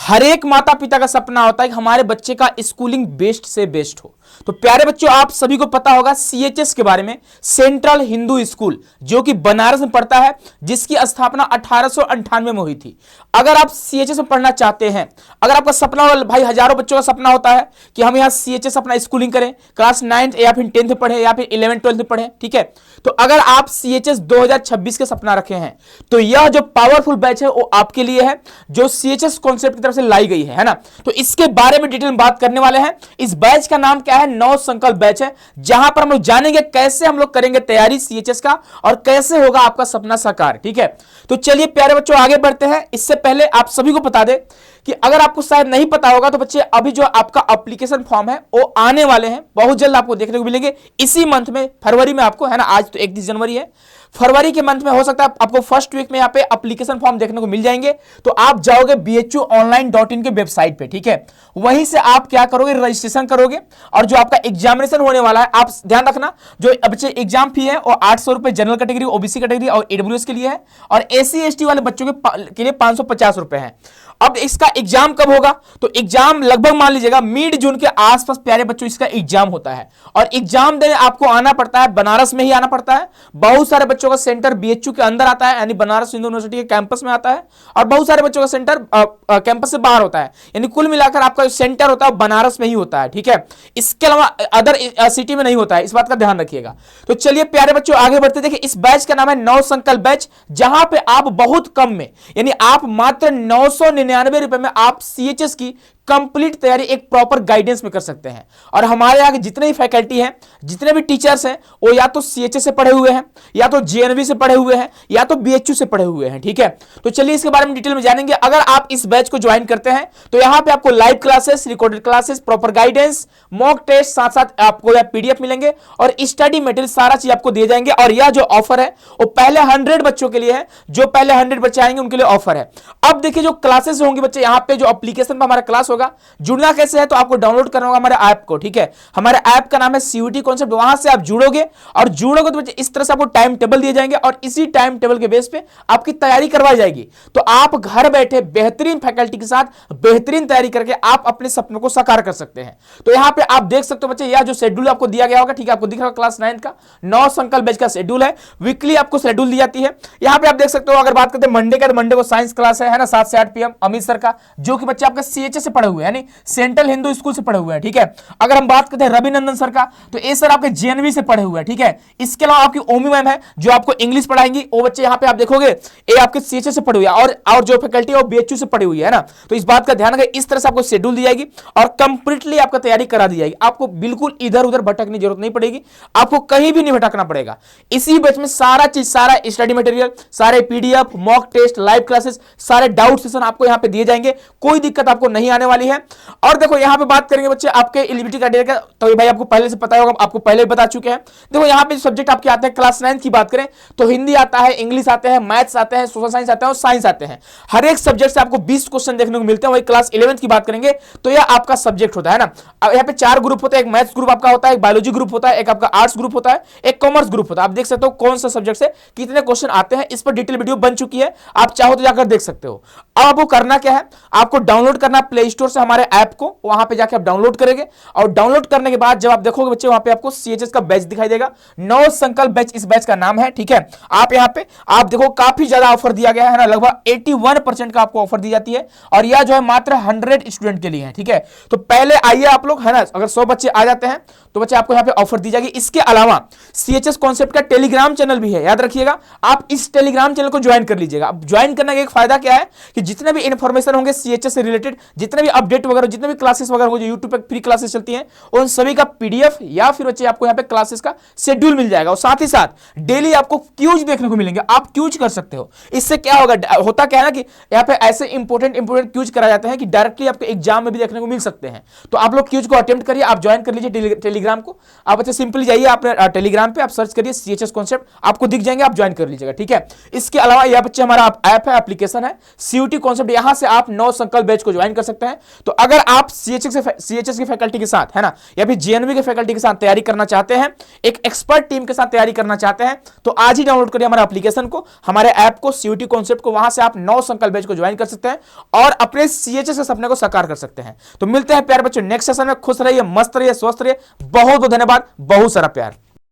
हर एक माता पिता का सपना होता है कि हमारे बच्चे का स्कूलिंग बेस्ट से बेस्ट हो। तो प्यारे बच्चों, आप सभी को पता होगा सीएचएस के बारे में, सेंट्रल हिंदू स्कूल, जो कि बनारस में पड़ता है, जिसकी स्थापना 1898 में हुई थी। अगर आप सीएचएस में पढ़ना चाहते हैं, अगर आपका सपना होगा, भाई हजारों बच्चों का सपना होता है कि हम यहाँ सीएचएस अपना स्कूलिंग करें, क्लास 9 या फिर 10th पढ़े या फिर 11 12 पढ़े, ठीक है। तो अगर आप सीएचएस 2026 के सपना रखे हैं तो यह जो पावरफुल बैच है वो आपके लिए है, जो सीएचएस कॉन्सेप्ट की तरफ से लाई गई है ना। तो इसके बारे में डिटेल में बात करने वाले हैं। इस बैच का नाम क्या है? नव संकल्प बैच है, जहां पर हम लोग जानेंगे कैसे हम लोग करेंगे तैयारी सीएचएस का और कैसे होगा आपका सपना साकार, ठीक है। तो चलिए प्यारे बच्चों आगे बढ़ते हैं। इससे पहले आप सभी को बता दें कि अगर आपको शायद नहीं पता होगा तो बच्चे, अभी जो आपका एप्लीकेशन फॉर्म है वो आने वाले हैं, बहुत जल्द आपको देखने को मिलेंगे इसी मंथ में, फरवरी में आपको, है ना। आज तो 31 जनवरी है, फरवरी के मंथ में हो सकता है आपको फर्स्ट वीक में यहाँ पे एप्लीकेशन फॉर्म देखने को मिल जाएंगे। तो आप जाओगे bhuonline.in के वेबसाइट पे, ठीक है। वहीं से आप क्या करोगे? रजिस्ट्रेशन करोगे और जो आपका एग्जामिनेशन होने वाला है, आप ध्यान रखना, जो बच्चे एग्जाम फी है वो 800 रुपए जनरल कैटेगरी, ओबीसी कैटेगरी और ईडब्ल्यूएस के लिए है, और एससी एसटी वाले बच्चों के लिए 550 रुपए है। अब इसका एग्जाम कब होगा? तो एग्जाम लगभग मान लीजिएगा मिड जून के आसपास प्यारे बच्चों इसका एग्जाम होता है, और एग्जाम देने आपको आना पड़ता है, बनारस में ही आना पड़ता है। बहुत सारे बच्चों का सेंटर बीएचयू के अंदर आता है, यानी बनारस हिंदू यूनिवर्सिटी के कैंपस में आता है, और बहुत सारे बच्चों का सेंटर कैंपस से बाहर होता है, यानी कुल मिलाकर आपका सेंटर होता है बनारस में ही होता है, ठीक है। इसके अलावा अदर सिटी में नहीं होता है, इस बात का ध्यान रखिएगा। तो चलिए प्यारे बच्चों आगे बढ़ते। देखिए इस बैच का नाम है नव संकल्प बैच, जहां पे आप बहुत कम में, यानी आप मात्र 999 रुपए में आप सीएचएस की कंप्लीट तैयारी एक प्रॉपर गाइडेंस में कर सकते हैं। और हमारे यहाँ जितने भी फैकल्टी हैं, जितने भी टीचर्स हैं, वो या तो सीएचएस से पढ़े हुए हैं, या तो जेएनवी से पढ़े हुए हैं, या तो बीएचयू से पढ़े हुए हैं, ठीक है। तो चलिए इसके बारे में डिटेल में जानेंगे। अगर आप इस बैच को ज्वाइन करते हैं तो यहाँ पे आपको live classes, recorded classes, proper guidance, mock test, साथ साथ आपको पीडीएफ मिलेंगे और स्टडी मटेरियल सारा चीज आपको दिए जाएंगे। और यह जो ऑफर है वो पहले 100 बच्चों के लिए है, जो पहले 100 बच्चे आएंगे उनके लिए ऑफर है। अब देखिए जो क्लासेस होंगे बच्चे, यहाँ पे जो एप्लीकेशन पर हमारा क्लास होगा, जुड़ना कैसे है? तो आपको डाउनलोड करना होगा हमारे ऐप को, ठीक है। हमारे ऐप का नाम है सीयूटी कॉन्सेप्ट, वहां से आप जुड़ोगे, और जुड़ोगे तो बच्चे इस तरह से आपको टाइम टेबल दिए जाएंगे, और इसी टाइम टेबल के बेस पे आपकी तैयारी करवाई जाएगी। तो आप घर बैठे बेहतरीन फैकल्टी के साथ बेहतरीन तैयारी करके आप अपने सपनों को साकार कर सकते हैं। तो यहाँ पे आप देख सकते हो बच्चे, यह जो शेड्यूल आपको दिया गया होगा, ठीक है, आपको दिख रहा होगा क्लास 9 का नौ संकल्प बैच का शेड्यूल है। वीकली आपको शेड्यूल दी जाती है। यहाँ पे आप देख सकते हो, अगर बात करते हैं मंडे का, तो मंडे को साइंस क्लास है ना, 7 से 8 PM अमित सर का, जो कि बच्चे आपके सीएचएस से पढ़े हुए हैं, यानी सेंट्रल हिंदू स्कूल से पढ़े हुए हैं, ठीक है। अगर हम बात करते हैं रविनंदन सर का, तो ये सर आपके जेएनवी से पढ़े हुए हैं, ठीक है। इसके अलावा आपकी ओमी मैम है, जो आपको इंग्लिश पढ़ाएंगी। वो बच्चे यहाँ पे आप देखोगे ये आपके सीएचएस से पढ़े हुए हैं, और जो फैकल्टी है वो बीएचयू से पढ़ी हुई है ना। तो इस बात का ध्यान रखें, इस तरह से आपको शेड्यूल दी जाएगी और कंप्लीटली आपका तैयारी करा दी जाएगी। आपको बिल्कुल इधर उधर भटकने की जरूरत नहीं पड़ेगी, आपको कहीं भी नहीं भटकना पड़ेगा। इसी बैच में सारा चीज, सारा स्टडी मटेरियल, सारे PDF, mock test, live classes, सारे डाउट सेशन आपको यहाँ पे दिए जाएंगे। कोई दिक्कत आपको नहीं आने वाली है। और देखो यहाँ पे बात करेंगे बच्चे आपके एलिजिबिलिटी क्राइटेरिया का, तो ये भाई आपको पहले से पता होगा, आपको पहले बता चुके हैं। देखो यहाँ पे सब्जेक्ट आपके आते हैं, क्लास 9 की बात करें तो हिंदी आता है, इंग्लिश आते हैं, मैथ्स आते हैं, सोशल साइंस आते हैं और साइंस आते हैं। हर एक सब्जेक्ट से आपको 20 क्वेश्चन देखने को मिलते हैं। वही क्लास 11 की बात करेंगे तो यह आपका सब्जेक्ट होता है ना। यहाँ पे 4 ग्रुप होते हैं, एक मैथ्स ग्रुप आपका होता है, एक बायोलॉजी ग्रुप होता है, एक आपका आर्ट्स ग्रुप होता है, एक कॉमर्स ग्रुप होता है। आप देख सकते हो कौन सा सब्जेक्ट से कितने क्वेश्चन आते हैं, इस पर डिटेल वीडियो बन चुकी है, आप चाहो तो जाकर देख सकते हो। अब आपको करना क्या है? आपको डाउनलोड करना प्ले स्टोर से हमारे ऐप को, वहां पे जाके आप डाउनलोड करेंगे, और डाउनलोड करने के बाद जब आप देखोगे बच्चे, वहां पे आपको सीएचएस का बैच दिखाई देगा। नव संकल्प बैच इस बैच का नाम है, ठीक है। आप यहाँ पे आप देखो काफी ज्यादा ऑफर दिया गया है ना, लगभग 81% का आपको ऑफर दी जाती है, और यह जो है मात्र 100 स्टूडेंट के लिए है, ठीक है। तो पहले आइए आप लोग, है ना, अगर 100 बच्चे आ जाते हैं तो बच्चे आपको यहाँ पे ऑफर दी जाएगी। इसके अलावा सीएचएस कॉन्सेप्ट का टेलीग्राम चैनल भी है, याद रखिएगा, आप इस टेलीग्राम चैनल को ज्वाइन कर लीजिएगा। अब ज्वाइन करने का एक फायदा क्या है कि जितने भी इंफॉर्मेशन होंगे सीएचएस से रिलेटेड, जितने भी अपडेट वगैरह, जितने भी क्लासेस वगैरह हो, जो यूट्यूब पे फ्री क्लासेस चलती हैं, उन सभी का पीडीएफ या फिर बच्चे आपको यहाँ पे क्लासेस का शेड्यूल मिल जाएगा। और साथ ही साथ डेली आपको क्यूज देखने को मिलेंगे, आप क्यूज कर सकते हो। इससे क्या होगा, होता क्या है ना कि यहाँ पे ऐसे इंपोर्टेंट क्यूज कराए जाते हैं कि डायरेक्टली आपके एग्जाम में भी देखने को मिल सकते हैं। तो आप लोग क्यूज को अटेम्प्ट करिए, आप ज्वाइन कर लीजिए टेलीग्राम को। आप अच्छा सिंपली जाइए आपने टेलीग्राम पे, आप सर्च करिए सीएचएस कॉन्सेप्ट, आपको दिख जाएंगे, आप ज्वाइन कर लीजिएगा, ठीक है। इसके अलावा यहाँ बच्चे हमारा ऐप है, एप्लीकेशन है सीयूटी कॉन्सेप्ट, यहां से आप नौ संकल्प बैच को ज्वाइन कर सकते हैं। तो अगर आप सीएचएस की फैकल्टी के साथ, है ना, या फिर जेएनवी के फैकल्टी के साथ तैयारी करना चाहते हैं, एक एक्सपर्ट टीम के साथ तैयारी करना चाहते हैं, तो आज ही डाउनलोड करिए हमारे एप्लीकेशन को, हमारे ऐप को, सीयूटी कॉन्सेप्ट को। वहां से आप 9 संकल्प बैच को ज्वाइन कर सकते हैं और अपने सीएचएस के सपने को साकार कर सकते हैं। तो मिलते हैं प्यारे बच्चों नेक्स्ट सेशन में। खुश रहिए, मस्त रहिए, स्वस्थ रहिए। बहुत बहुत धन्यवाद, बहुत सारा प्यार।